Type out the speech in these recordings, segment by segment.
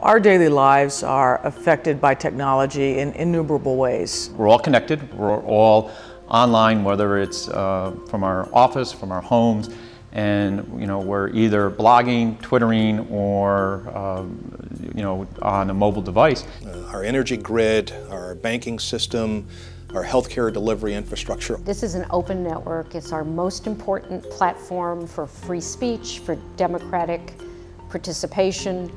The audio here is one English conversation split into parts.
Our daily lives are affected by technology in innumerable ways. We're all connected, we're all online, whether it's from our office, from our homes, and we're either blogging, twittering, or on a mobile device. Our energy grid, our banking system, our healthcare delivery infrastructure. This is an open network. It's our most important platform for free speech, for democratic participation,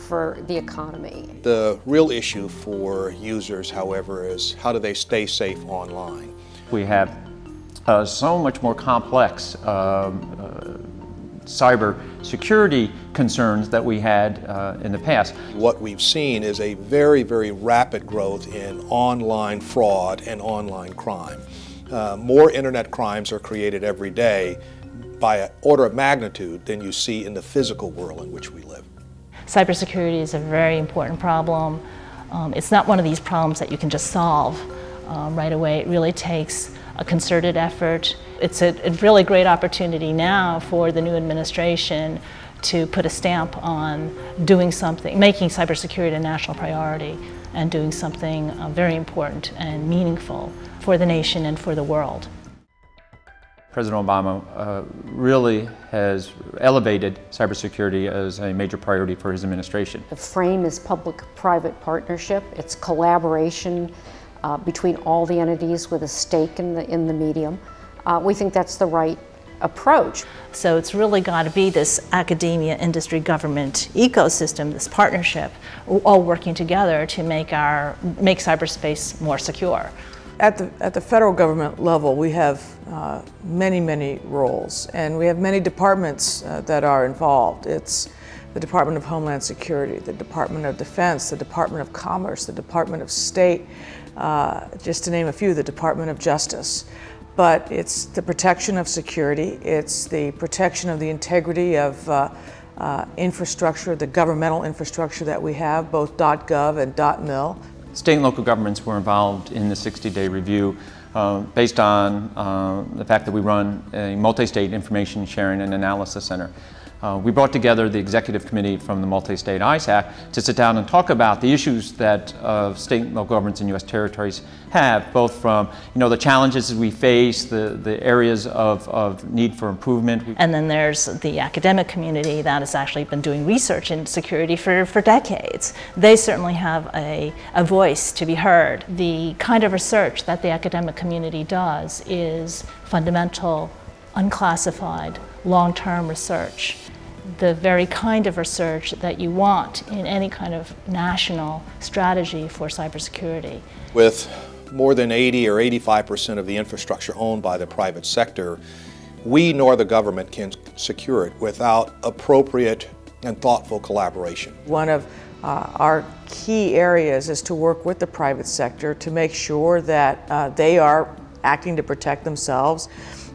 for the economy. The real issue for users, however, is how do they stay safe online? We have so much more complex cyber security concerns that we had in the past. What we've seen is a very, very rapid growth in online fraud and online crime. More internet crimes are created every day by an order of magnitude than you see in the physical world in which we live. Cybersecurity is a very important problem. It's not one of these problems that you can just solve right away. It really takes a concerted effort. It's a really great opportunity now for the new administration to put a stamp on doing something, making cybersecurity a national priority and doing something very important and meaningful for the nation and for the world. President Obama really has elevated cybersecurity as a major priority for his administration. The frame is public-private partnership. It's collaboration between all the entities with a stake in the medium. We think that's the right approach. So it's really got to be this academia, industry, government ecosystem, this partnership, all working together to make cyberspace more secure. At the federal government level, we have many roles, and we have many departments that are involved. It's the Department of Homeland Security, the Department of Defense, the Department of Commerce, the Department of State, just to name a few, the Department of Justice. But it's the protection of security, it's the protection of the integrity of infrastructure, the governmental infrastructure that we have, both .gov and .mil. State and local governments were involved in the 60-day review based on the fact that we run a multi-state information sharing and analysis center. We brought together the executive committee from the multi-state ISAC to sit down and talk about the issues that state and local governments in U.S. territories have, both from the challenges we face, the areas of need for improvement. And then there's the academic community that has actually been doing research in security for decades. They certainly have a voice to be heard. The kind of research that the academic community does is fundamental, unclassified, long-term research. The very kind of research that you want in any kind of national strategy for cybersecurity. With more than 80 or 85% of the infrastructure owned by the private sector, we nor the government can secure it without appropriate and thoughtful collaboration. One of our key areas is to work with the private sector to make sure that they are acting to protect themselves,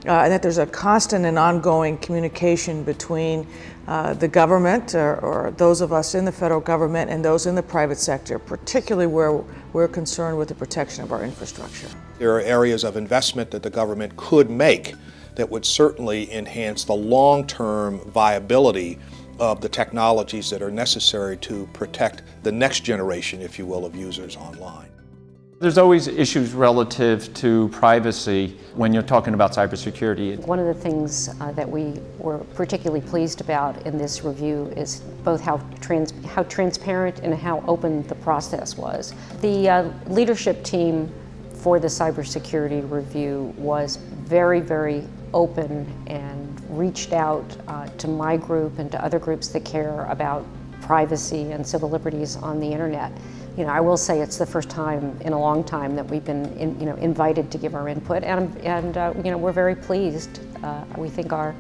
and that there's a constant and ongoing communication between the government or those of us in the federal government and those in the private sector, particularly where we're concerned with the protection of our infrastructure. There are areas of investment that the government could make that would certainly enhance the long-term viability of the technologies that are necessary to protect the next generation, if you will, of users online. There's always issues relative to privacy when you're talking about cybersecurity. One of the things that we were particularly pleased about in this review is both how transparent and how open the process was. The leadership team for the cybersecurity review was very open and reached out to my group and to other groups that care about privacy and civil liberties on the internet. I will say it's the first time in a long time that we've been invited to give our input, and we're very pleased. We think our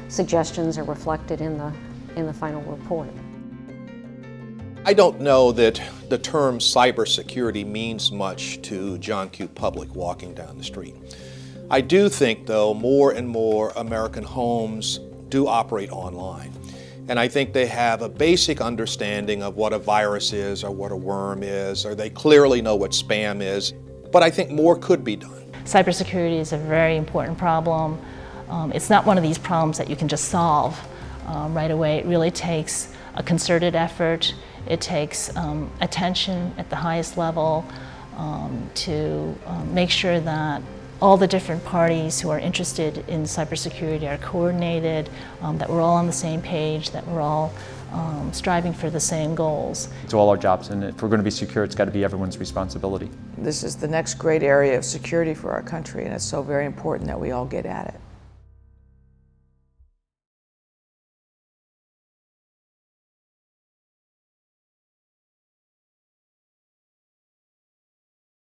suggestions are reflected in the final report. I don't know that the term cybersecurity means much to John Q. Public walking down the street. I do think, though, more and more American homes do operate online. And I think they have a basic understanding of what a virus is or what a worm is, or they clearly know what spam is. But I think more could be done. Cybersecurity is a very important problem. It's not one of these problems that you can just solve right away. It really takes a concerted effort. It takes attention at the highest level to make sure that all the different parties who are interested in cybersecurity are coordinated, that we're all on the same page, that we're all striving for the same goals. It's all our jobs, and if we're going to be secure, it's got to be everyone's responsibility. This is the next great area of security for our country, and it's so very important that we all get at it.